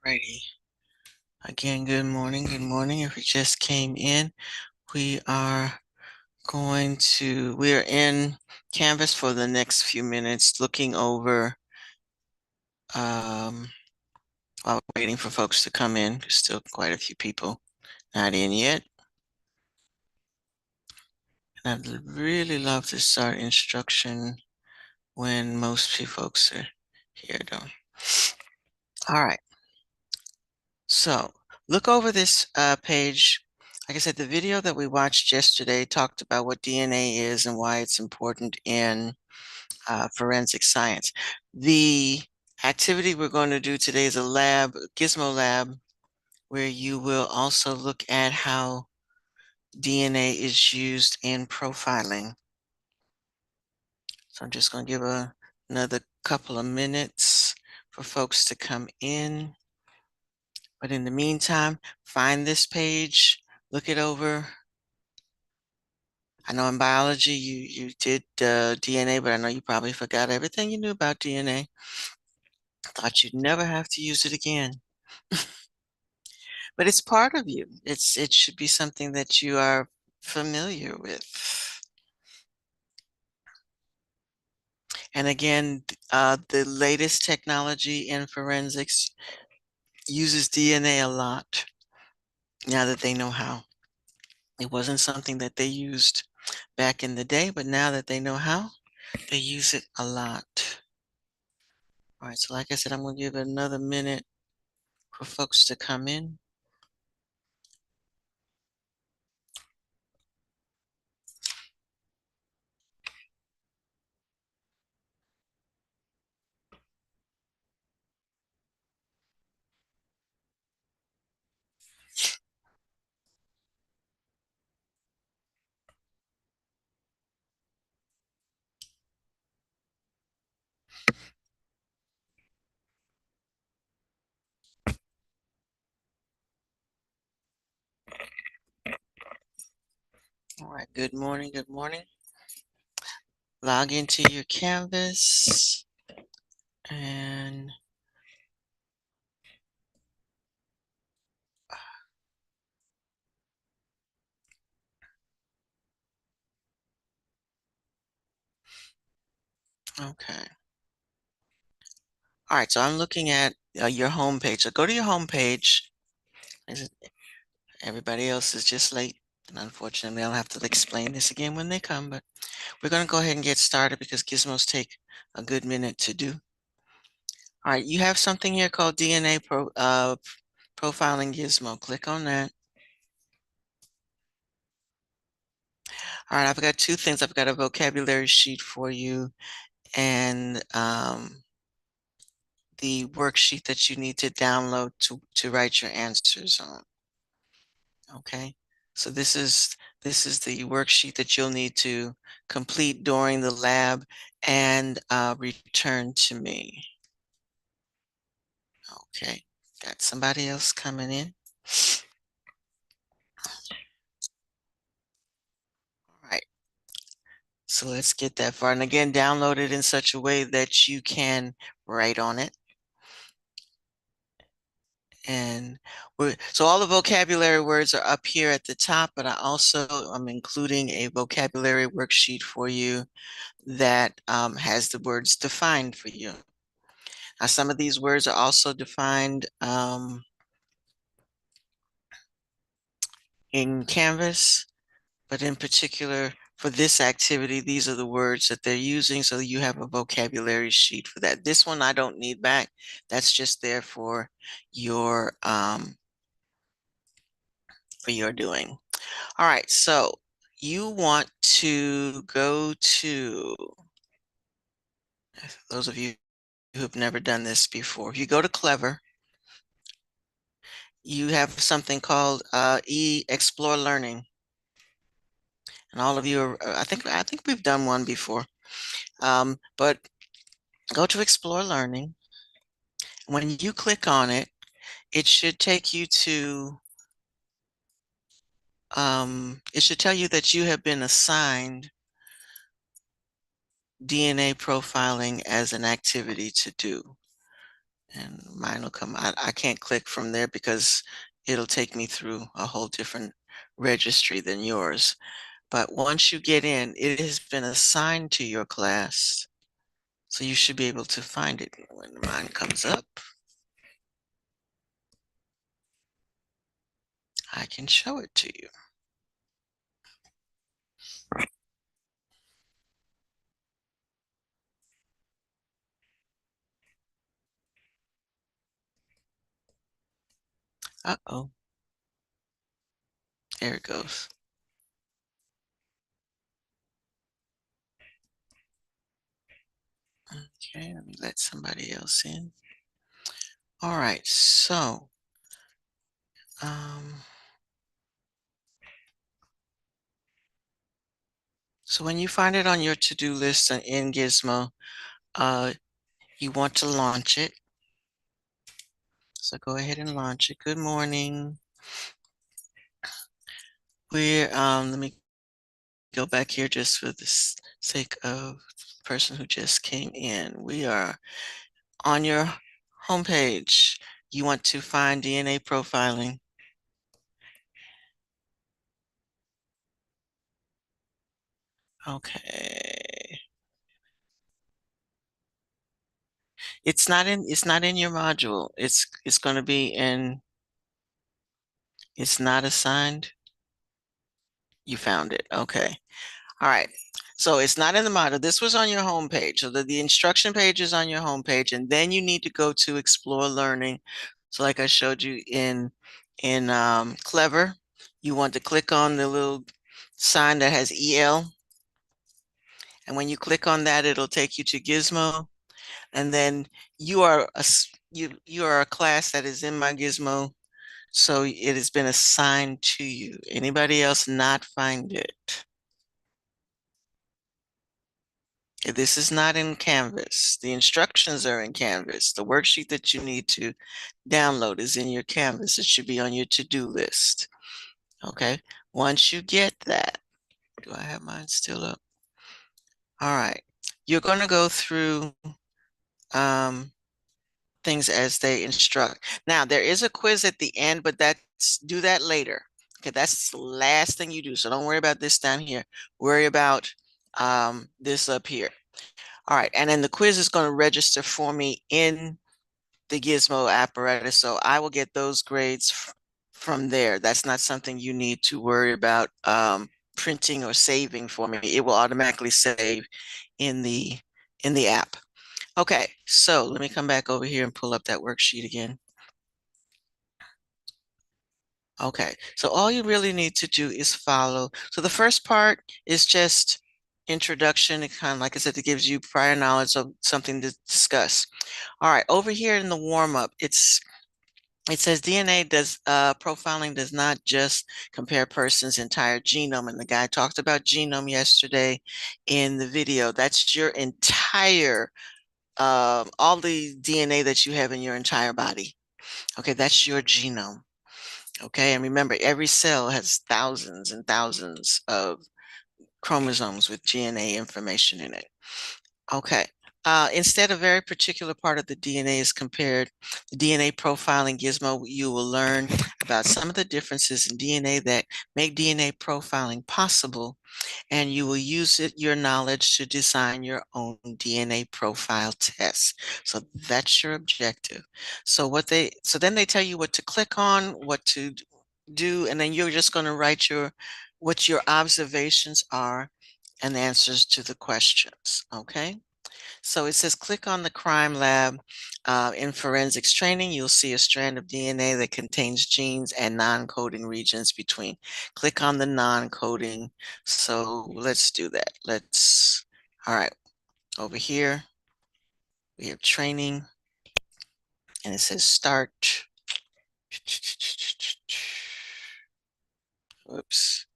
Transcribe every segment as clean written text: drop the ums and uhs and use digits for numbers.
Righty. Again, good morning. Good morning. If you just came in, we are we're in Canvas for the next few minutes, looking over, um, while waiting for folks to come in. There's still quite a few people not in yet. And I'd really love to start instruction when most few folks are here, though. All right. So look over this page. Like I said, the video that we watched yesterday talked about what DNA is and why it's important in forensic science. The activity we're going to do today is a lab, Gizmo lab, where you will also look at how DNA is used in profiling. So I'm just going to give another couple of minutes for folks to come in. But in the meantime, find this page, look it over. I know in biology you did DNA, but I know you probably forgot everything you knew about DNA. Thought you'd never have to use it again. But it's part of you. It should be something that you are familiar with. And again, the latest technology in forensics uses DNA a lot now that they know how. It wasn't something that they used back in the day, but now that they know how, they use it a lot. All right, so like I said, I'm going to give it another minute for folks to come in. All right, good morning, good morning. Log into your Canvas and okay. All right, so I'm looking at your home page. So go to your home page. Everybody else is just late. And unfortunately, I'll have to explain this again when they come, but we're going to go ahead and get started because gizmos take a good minute to do. All right, you have something here called DNA profiling gizmo. Click on that. All right, I've got two things. I've got a vocabulary sheet for you and the worksheet that you need to download to write your answers on. Okay, so this is the worksheet that you'll need to complete during the lab and return to me. Okay, got somebody else coming in. All right, so let's get that far. And again, download it in such a way that you can write on it. And so all the vocabulary words are up here at the top, but I'm including a vocabulary worksheet for you that has the words defined for you. Now, some of these words are also defined in Canvas, but in particular for this activity, these are the words that they're using. So you have a vocabulary sheet for that. This one I don't need back. That's just there for your doing. All right, so you want to go to, those of you who have never done this before, if you go to Clever, you have something called Explore Learning. And all of you are, I think we've done one before. But go to Explore Learning. When you click on it, it should take you to, it should tell you that you have been assigned DNA profiling as an activity to do. and mine will come. I can't click from there because it'll take me through a whole different registry than yours. But once you get in, it has been assigned to your class. So you should be able to find it when mine comes up. I can show it to you. Uh-oh, there it goes. Okay, let me let somebody else in. All right, um, so when you find it on your to-do list in Gizmo, you want to launch it. So go ahead and launch it. Good morning. Let me go back here just for the sake of the person who just came in. We are on your homepage. You want to find DNA profiling. Okay. It's not in your module. It's going to be in, it's not assigned. You found it. Okay. All right. So it's not in the module. This was on your home page. So the instruction page is on your home page, and then you need to go to Explore Learning. So like I showed you in Clever, you want to click on the little sign that has EL. And when you click on that, it'll take you to Gizmo. And then you are a class that is in my Gizmo. So it has been assigned to you. Anybody else not find it? This is not in Canvas. The instructions are in Canvas. The worksheet that you need to download is in your Canvas. It should be on your to-do list. Okay. Once you get that, do I have mine still up? All right. You're going to go through um, things as they instruct. Now, there is a quiz at the end, but do that later. Okay, that's the last thing you do. So don't worry about this down here. Worry about this up here. All right, and then the quiz is going to register for me in the Gizmo apparatus, so I will get those grades from there. That's not something you need to worry about printing or saving for me. It will automatically save in the app. Okay, so let me come back over here and pull up that worksheet again. Okay, so all you really need to do is follow. So the first part is just introduction. It kind of, like I said, it gives you prior knowledge of something to discuss. All right, over here in the warm-up, it says DNA profiling does not just compare a person's entire genome. And the guy talked about genome yesterday in the video. That's your entire, all the DNA that you have in your entire body. Okay, that's your genome. Okay, and remember, every cell has thousands and thousands of chromosomes with DNA information in it. Okay. Instead, a very particular part of the DNA is compared. The DNA profiling gizmo, you will learn about some of the differences in DNA that make DNA profiling possible, and you will use your knowledge to design your own DNA profile test. So that's your objective. So then they tell you what to click on, what to do, and then you're just going to write what your observations are and answers to the questions. Okay. So it says click on the crime lab. In forensics training, you'll see a strand of DNA that contains genes and non-coding regions between. Click on the non-coding. So let's do that. All right, over here, we have training and it says start. Oops.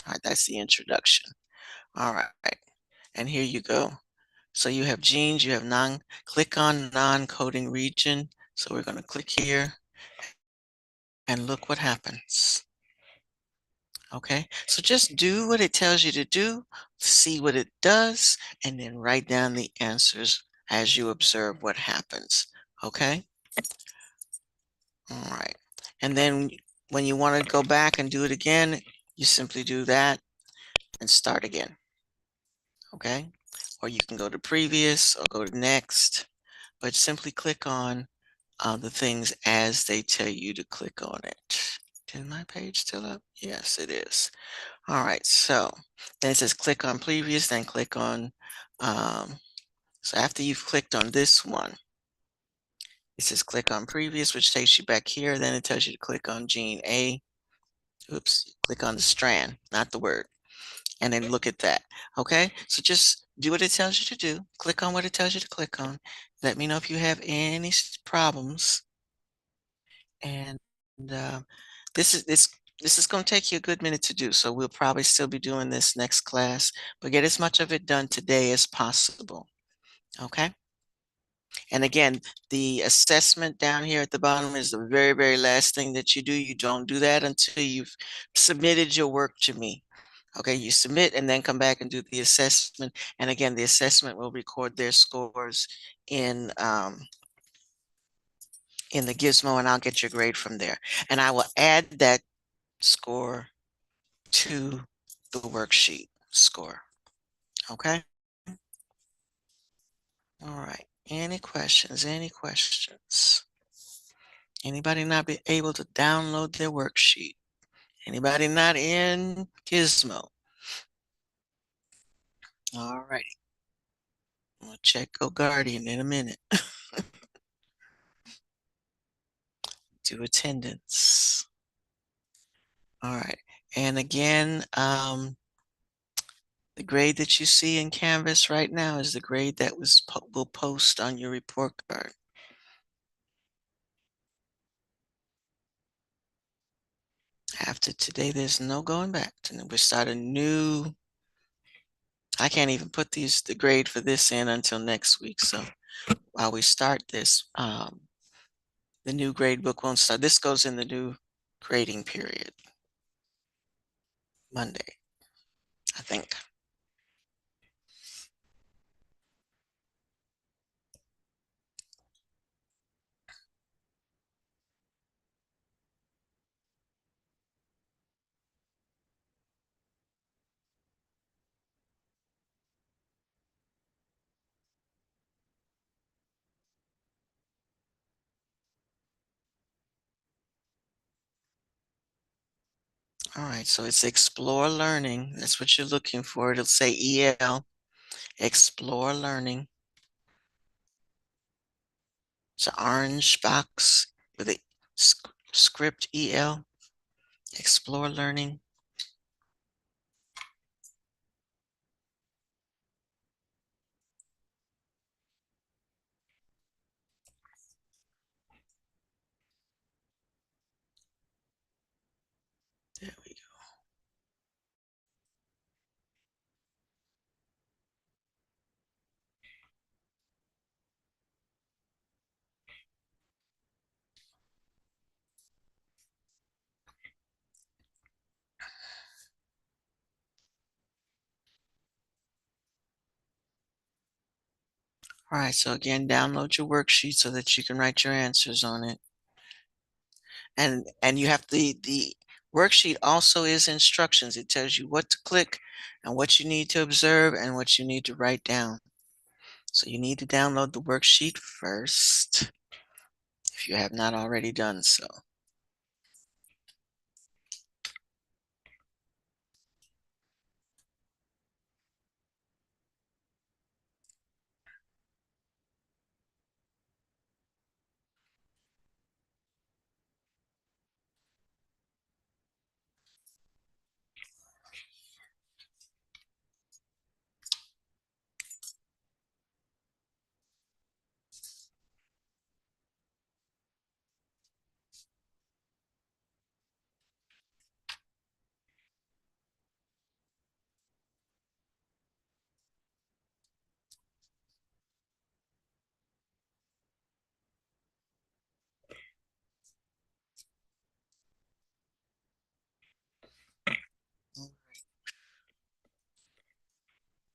All right, that's the introduction. All right, and here you go. So you have genes, you have click on non-coding region. So we're going to click here and look what happens. Okay, so just do what it tells you to do, see what it does, and then write down the answers as you observe what happens. Okay. All right. And then when you want to go back and do it again, you simply do that and start again. Okay. Or you can go to previous or go to next, but simply click on the things as they tell you to click on it. Is my page still up? Yes, it is. All right. So then it says click on previous, then click on, so after you've clicked on this one, it says click on previous, which takes you back here. Then it tells you to click on gene A. Oops, click on the strand, not the word. And then look at that. Okay, so just do what it tells you to do. Click on what it tells you to click on. Let me know if you have any problems. And uh, this is this is going to take you a good minute to do. So we'll probably still be doing this next class, but get as much of it done today as possible. Okay. And again, the assessment down here at the bottom is the very, very last thing that you do. You don't do that until you've submitted your work to me. Okay, you submit and then come back and do the assessment. And again, the assessment will record their scores in the Gizmo, and I'll get your grade from there. And I will add that score to the worksheet score. Okay. All right. Any questions? Any questions? Anybody not be able to download their worksheet? Anybody not in Gizmo? All right. We'll check GoGuardian in a minute. Do attendance. All right. And again, the grade that you see in Canvas right now is the grade that will post on your report card. After today, there's no going back. We start a new. I can't even put the grade for this in until next week. So while we start this, the new grade book won't start. This goes in the new grading period, Monday, I think. All right, so it's Explore Learning. That's what you're looking for. It'll say EL, Explore Learning. It's an orange box with a script EL, Explore Learning. There we go. All right, so again, download your worksheet so that you can write your answers on it. And you have the worksheet also is instructions. It tells you what to click and what you need to observe and what you need to write down. So you need to download the worksheet first if you have not already done so.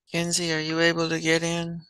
Kenzie, are you able to get in?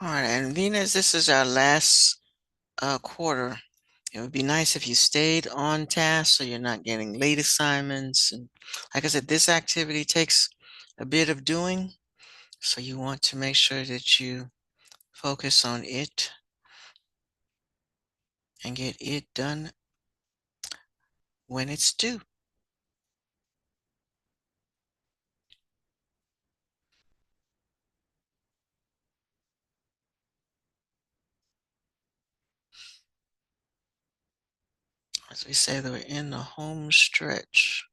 All right, and Venus, this is our last quarter. It would be nice if you stayed on task so you're not getting late assignments. And like I said, this activity takes a bit of doing, so you want to make sure that you focus on it and get it done when it's due. As we say, that we're in the home stretch.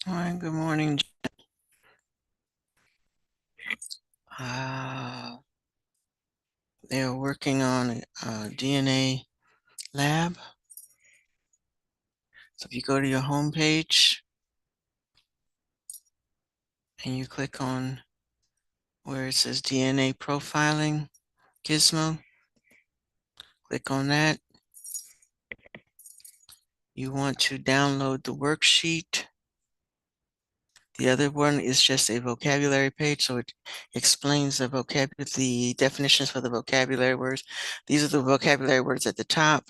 All right, good morning. Uh, they're working on a DNA lab. So if you go to your home page and you click on where it says DNA profiling gizmo, click on that. You want to download the worksheet. The other one is just a vocabulary page, so it explains the definitions for the vocabulary words. These are the vocabulary words at the top.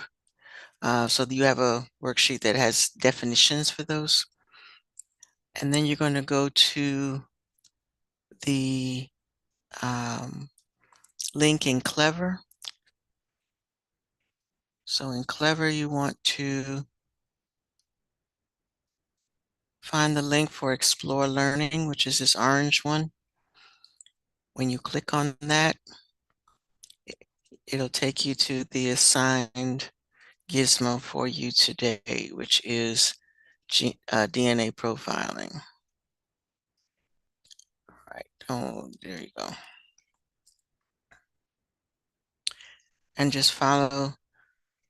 So you have a worksheet that has definitions for those. And then you're going to go to the link in Clever. So in Clever, you want to find the link for Explore Learning, which is this orange one. When you click on that, it'll take you to the assigned gizmo for you today, which is DNA profiling. All right, oh, there you go. And just follow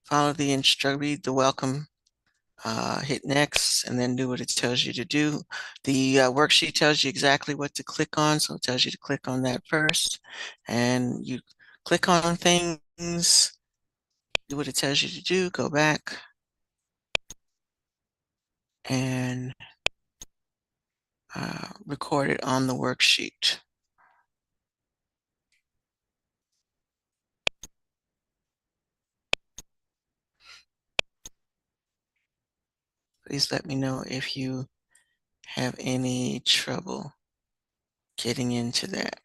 the instruction, read the welcome, hit next, and then do what it tells you to do. The worksheet tells you exactly what to click on, so it tells you to click on that first, and you click on things, do what it tells you to do, go back, and record it on the worksheet. Please let me know if you have any trouble getting into that.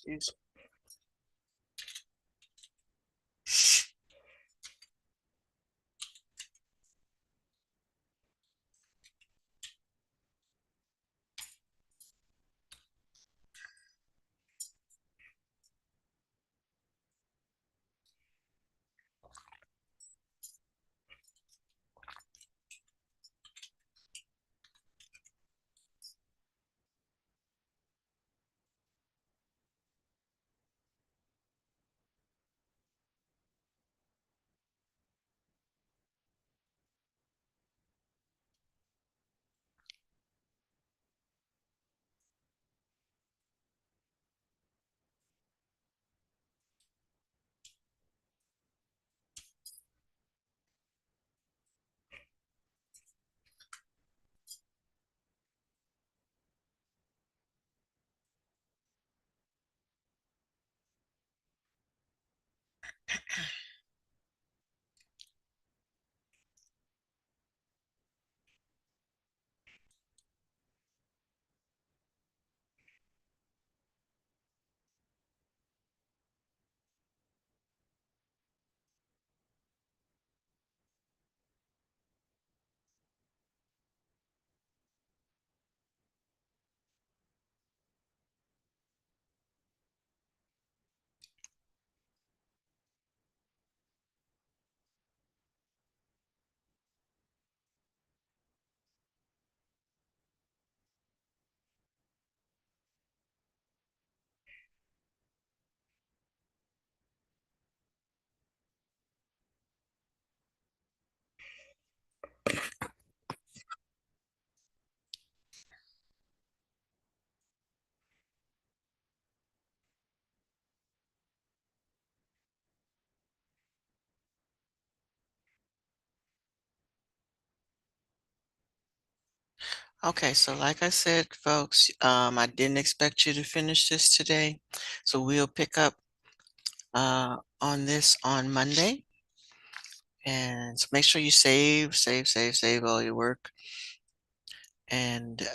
Excuse Okay, so like I said, folks, I didn't expect you to finish this today. So we'll pick up on this on Monday. And so make sure you save all your work. And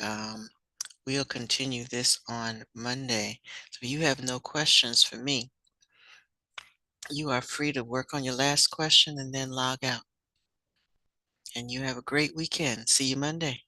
we'll continue this on Monday. So if you have no questions for me, you are free to work on your last question and then log out. And you have a great weekend. See you Monday.